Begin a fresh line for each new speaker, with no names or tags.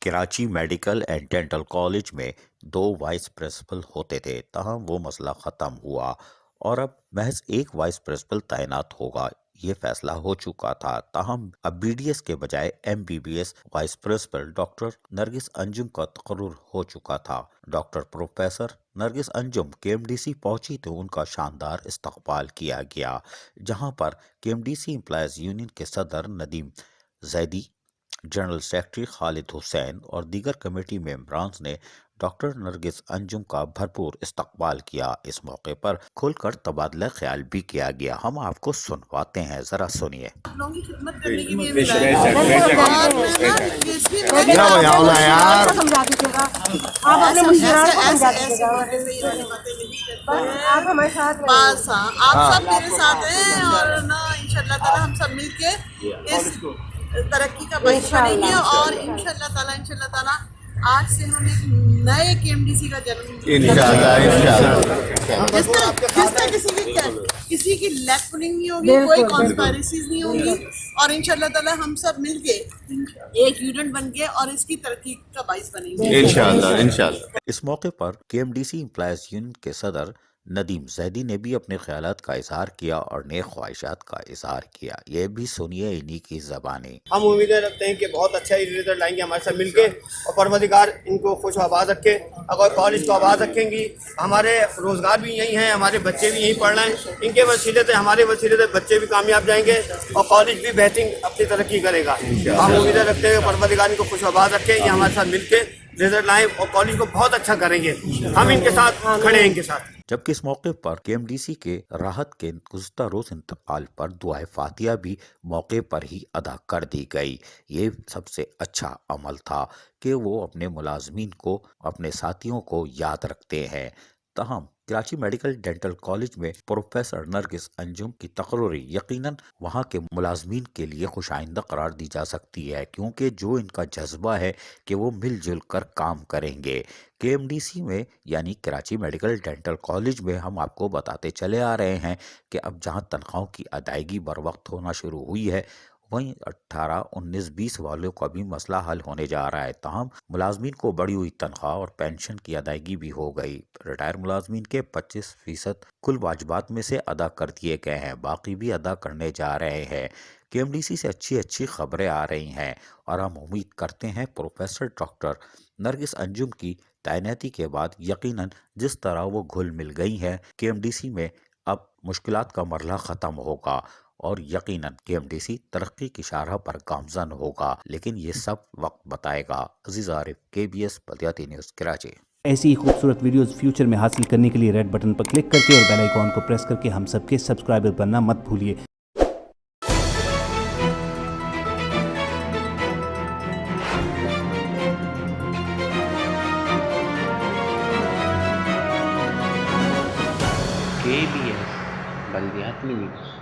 Karachi medical and dental college میں 2 vice principal ہوتے تھے، تاہم وہ مسئلہ ختم ہوا اور اب محض 1 وائس پرنسپل تعینات ہوگا۔ یہ فیصلہ ہو چکا تھا، تاہم اب بی ڈی ایس کے بجائے MBBS وائس پرنسپل ڈاکٹر نرگس انجم کا تقرر ہو چکا تھا۔ ڈاکٹر پروفیسر نرگس انجم KMDC پہنچی تو ان کا شاندار استقبال کیا گیا، جہاں پر KMDC امپلائیز یونین کے صدر ندیم زیدی، جنرل سیکرٹری خالد حسین اور دیگر کمیٹی ممبران نے ڈاکٹر نرگس انجم کا بھرپور استقبال کیا۔ اس موقع پر کھل کر تبادلہ خیال بھی کیا گیا۔ ہم آپ کو سنواتے ہیں، ذرا سنیے۔
لوگوں کی خدمت کرنے کے لیے آپ سب میرے ساتھ ہیں اور انشاءاللہ تعالی ہم سب مل کے اس ترقی کا باعث بنیں گے اور انشاءاللہ تعالی آج سے ہم ایک نئے KMDC کا جنم جس طرح کسی کی لیگ پولنگ نہیں ہوگی، کوئی کانسپائریسیز نہیں ہوگی اور انشاءاللہ تعالی ہم سب مل کے ایک یونٹ بن کے اور اس کی ترقی کا باعث بنیں گے
انشاءاللہ۔ اس موقع پر KMDC امپلائیز یونین کے صدر ندیم زیدی نے بھی اپنے خیالات کا اظہار کیا اور نیک خواہشات کا اظہار کیا۔ یہ بھی سنیے انہی کی زبانیں۔
ہم امیدیں رکھتے ہیں کہ بہت اچھا ہی رزلٹ لائیں گے ہمارے ساتھ مل کے اور پروردگار ان کو خوش و آباد رکھے، اگر کالج کو آباد رکھیں گی، ہمارے روزگار بھی یہی ہیں، ہمارے بچے بھی یہیں پڑھ رہے ہیں، ان کے وسیلے سے ہمارے وسیلے سے بچے بھی کامیاب جائیں گے اور کالج بھی بہترین اپنی ترقی کرے گا۔ ہم امیدیں رکھتے ہیں کہ پروردگار ان کو خوش و آباد رکھے، یہ ہمارے ساتھ مل کے رزلٹ لائیں اور کالج کو بہت اچھا کریں گے، ہم ان کے ساتھ کھڑے ہیں ان کے ساتھ۔
جبکہ اس موقع پر KMDC کے راحت کے گزشتہ روز انتقال پر دعائے فاتحہ بھی موقع پر ہی ادا کر دی گئی۔ یہ سب سے اچھا عمل تھا کہ وہ اپنے ملازمین کو، اپنے ساتھیوں کو یاد رکھتے ہیں۔ تاہم کراچی میڈیکل ڈینٹل کالج میں پروفیسر نرگس انجم کی تقرری یقیناً وہاں کے ملازمین کے لیے خوش آئندہ قرار دی جا سکتی ہے، کیونکہ جو ان کا جذبہ ہے کہ وہ مل جل کر کام کریں گے۔ KMDC میں یعنی کراچی میڈیکل ڈینٹل کالج میں ہم آپ کو بتاتے چلے آ رہے ہیں کہ اب جہاں تنخواہوں کی ادائیگی بر وقت ہونا شروع ہوئی ہے، وہیں 18، 19، 20 والوں کا بھی مسئلہ حل ہونے جا رہا ہے۔ تاہم ملازمین کو بڑھی ہوئی تنخواہ اور پینشن کی ادائیگی بھی ہو گئی۔ ریٹائر ملازمین کے 25% کل واجبات میں سے ادا کر دیے گئے ہیں، باقی بھی ادا کرنے جا رہے ہیں۔ KMDC سے اچھی خبریں آ رہی ہیں اور ہم امید کرتے ہیں پروفیسر ڈاکٹر نرگس انجم کی تعیناتی کے بعد یقیناً جس طرح وہ گھل مل گئی ہیں KMDC میں، اب مشکلات کا مرحلہ ختم ہوگا اور یقیناً KMDC ترقی کی شاہراہ پر گامزن ہوگا، لیکن یہ سب وقت بتائے گا۔ عزیز عارف، KBS بلدیاتی نیوز، کراچی۔
ایسی ہی خوبصورت ویڈیوز فیوچر میں حاصل کرنے کے لیے ریڈ بٹن پر کلک کر کے اور بیل آئیکن کو پریس کر کے ہم سب کے سبسکرائبر بننا مت بھولیے۔
KBS بلدیاتی نیوز۔